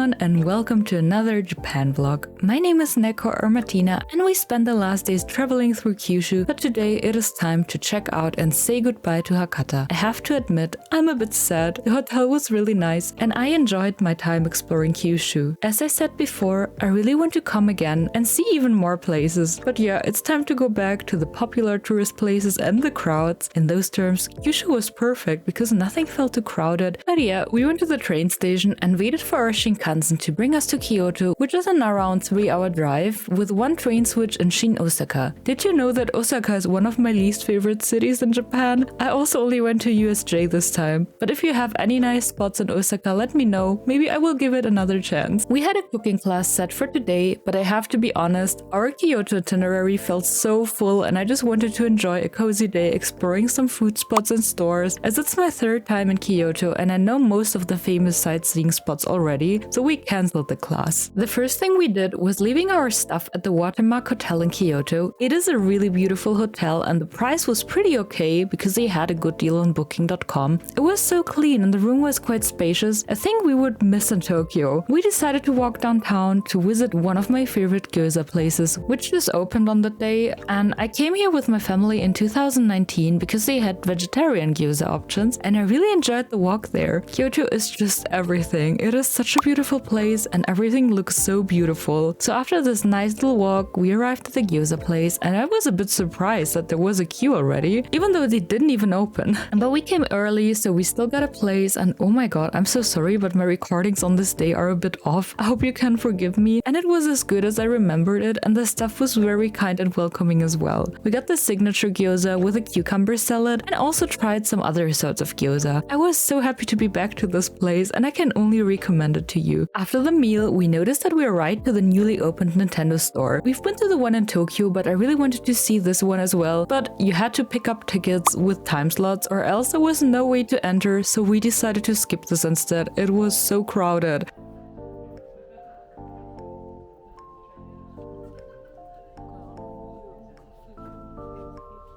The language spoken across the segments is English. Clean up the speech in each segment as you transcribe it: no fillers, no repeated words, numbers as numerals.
everyone and welcome to another Japan vlog. My name is Neko or Martina and we spent the last days traveling through Kyushu, but today it is time to check out and say goodbye to Hakata. I have to admit, I'm a bit sad. The hotel was really nice and I enjoyed my time exploring Kyushu. As I said before, I really want to come again and see even more places. But yeah, it's time to go back to the popular tourist places and the crowds. In those terms, Kyushu was perfect because nothing felt too crowded. But yeah, we went to the train station and waited for our Shinkansen to bring us to Kyoto, which is an around 3-hour drive with one train switch in Shin Osaka. Did you know that Osaka is one of my least favorite cities in Japan? I also only went to USJ this time. But if you have any nice spots in Osaka, let me know. Maybe I will give it another chance. We had a cooking class set for today, but I have to be honest, our Kyoto itinerary felt so full and I just wanted to enjoy a cozy day exploring some food spots and stores, as it's my third time in Kyoto and I know most of the famous sightseeing spots already, so we cancelled the class. The first thing we did was leaving our stuff at the Watermark Hotel in Kyoto. It is a really beautiful hotel and the price was pretty okay because they had a good deal on booking.com. It was so clean and the room was quite spacious, a thing we would miss in Tokyo. We decided to walk downtown to visit one of my favorite Gyoza places, which just opened on that day, and I came here with my family in 2019 because they had vegetarian Gyoza options and I really enjoyed the walk there. Kyoto is just everything. It is such a beautiful place and everything looks so beautiful. So after this nice little walk, we arrived at the Gyoza place and I was a bit surprised that there was a queue already, even though they didn't even open. But we came early, so we still got a place, and oh my god, I'm so sorry, but my recordings on this day are a bit off. I hope you can forgive me. And it was as good as I remembered it and the staff was very kind and welcoming as well. We got the signature gyoza with a cucumber salad and also tried some other sorts of gyoza. I was so happy to be back to this place and I can only recommend it to you. After the meal, we noticed that we arrived to the newly opened Nintendo store. We've been to the one in Tokyo, but I really wanted to see this one as well, but you had to pick up tickets with time slots or else there was no way to enter, so we decided to skip this instead. It was so crowded.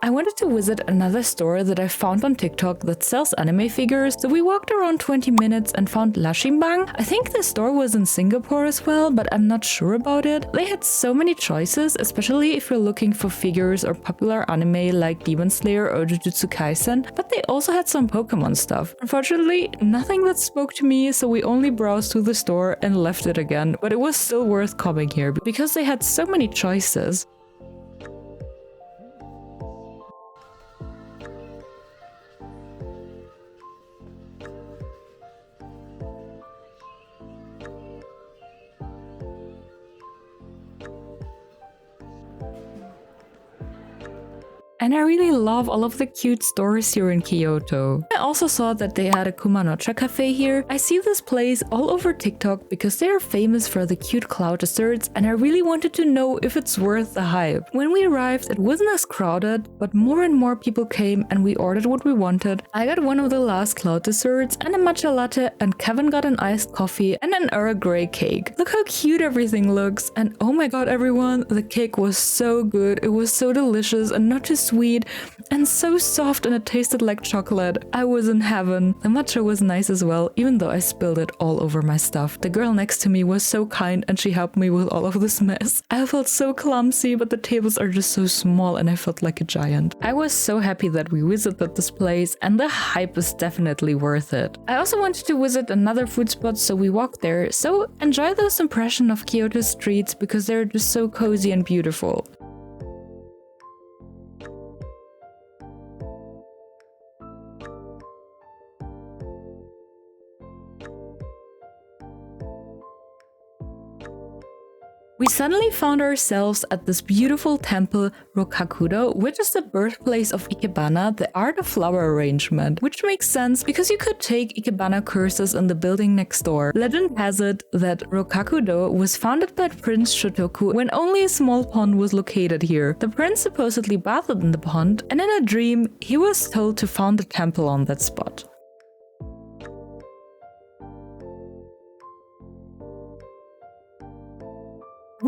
I wanted to visit another store that I found on TikTok that sells anime figures, so we walked around 20 minutes and found Lashinband. I think the store was in Singapore as well, but I'm not sure about it. They had so many choices, especially if you're looking for figures or popular anime like Demon Slayer or Jujutsu Kaisen, but they also had some Pokemon stuff. Unfortunately, nothing that spoke to me, so we only browsed through the store and left it again, but it was still worth coming here because they had so many choices. And I really love all of the cute stores here in Kyoto. I also saw that they had a Kumonocha Café here. I see this place all over TikTok because they are famous for the cute cloud desserts and I really wanted to know if it's worth the hype. When we arrived, it wasn't as crowded, but more and more people came and we ordered what we wanted. I got one of the last cloud desserts and a matcha latte, and Kevin got an iced coffee and an Earl Grey cake. Look how cute everything looks, and oh my god everyone, the cake was so good. It was so delicious and not too sweet and so soft, and it tasted like chocolate. I was in heaven. The matcha was nice as well, even though I spilled it all over my stuff. The girl next to me was so kind and she helped me with all of this mess. I felt so clumsy, but the tables are just so small and I felt like a giant. I was so happy that we visited this place and the hype is definitely worth it. I also wanted to visit another food spot, so we walked there. So enjoy those impressions of Kyoto streets because they're just so cozy and beautiful. We suddenly found ourselves at this beautiful temple, Rokkaku-do, which is the birthplace of Ikebana, the art of flower arrangement, which makes sense because you could take Ikebana courses in the building next door. Legend has it that Rokkaku-do was founded by Prince Shotoku when only a small pond was located here. The prince supposedly bathed in the pond, and in a dream, he was told to found a temple on that spot.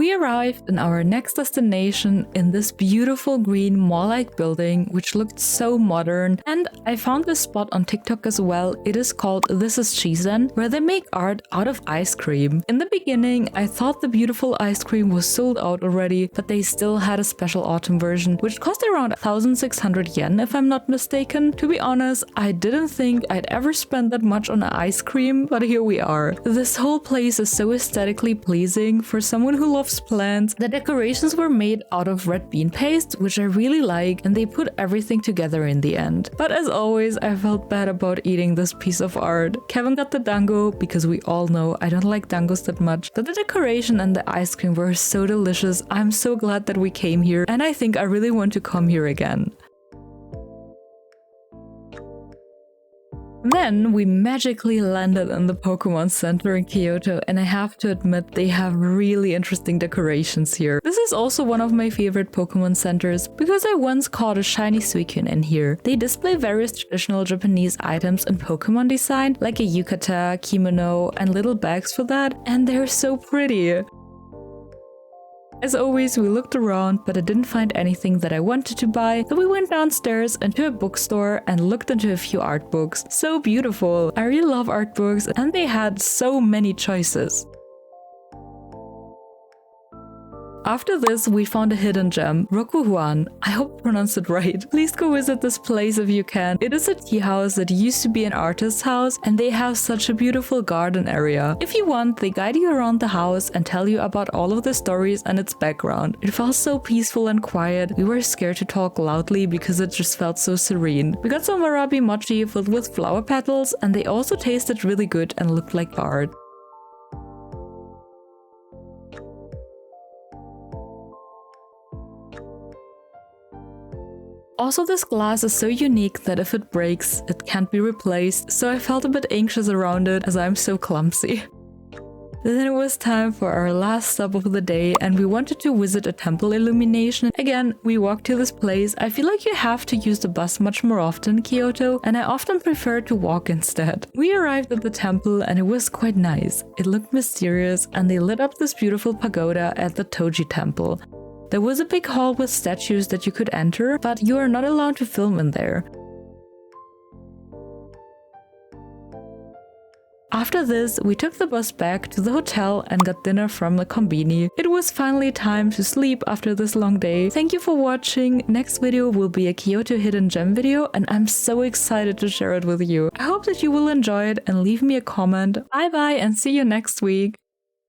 We arrived in our next destination in this beautiful green mall-like building, which looked so modern, and I found this spot on TikTok as well. It is called THISIS SHIZEN, where they make art out of ice cream. In the beginning, I thought the beautiful ice cream was sold out already, but they still had a special autumn version, which cost around 1,600 yen if I'm not mistaken. To be honest, I didn't think I'd ever spend that much on ice cream, but here we are. This whole place is so aesthetically pleasing for someone who loves plants. The decorations were made out of red bean paste, which I really like, and they put everything together in the end. But as always, I felt bad about eating this piece of art. Kevin got the dango because we all know I don't like dangos that much. But the decoration and the ice cream were so delicious. I'm so glad that we came here, and I think I really want to come here again. Then we magically landed in the Pokemon Center in Kyoto, and I have to admit they have really interesting decorations here. This is also one of my favorite Pokemon centers because I once caught a shiny Suicune in here. They display various traditional Japanese items in Pokemon design, like a yukata, kimono, and little bags for that, and they're so pretty. As always, we looked around, but I didn't find anything that I wanted to buy, so we went downstairs into a bookstore and looked into a few art books. So beautiful! I really love art books, and they had so many choices. After this, we found a hidden gem, rokujuan. I hope I pronounced it right. Please go visit this place if you can. It is a tea house that used to be an artist's house, and they have such a beautiful garden area. If you want, they guide you around the house and tell you about all of the stories and its background. It felt so peaceful and quiet. We were scared to talk loudly because it just felt so serene. We got some warabi mochi filled with flower petals, and they also tasted really good and looked like art. Also, this glass is so unique that if it breaks, it can't be replaced, so I felt a bit anxious around it as I'm so clumsy. Then it was time for our last stop of the day, and we wanted to visit a temple illumination. Again, we walked to this place. I feel like you have to use the bus much more often in Kyoto, and I often prefer to walk instead. We arrived at the temple and it was quite nice. It looked mysterious, and they lit up this beautiful pagoda at the Toji temple. There was a big hall with statues that you could enter, but you are not allowed to film in there. After this, we took the bus back to the hotel and got dinner from the konbini. It was finally time to sleep after this long day. Thank you for watching. Next video will be a Kyoto hidden gem video, and I'm so excited to share it with you. I hope that you will enjoy it and leave me a comment. Bye bye and see you next week.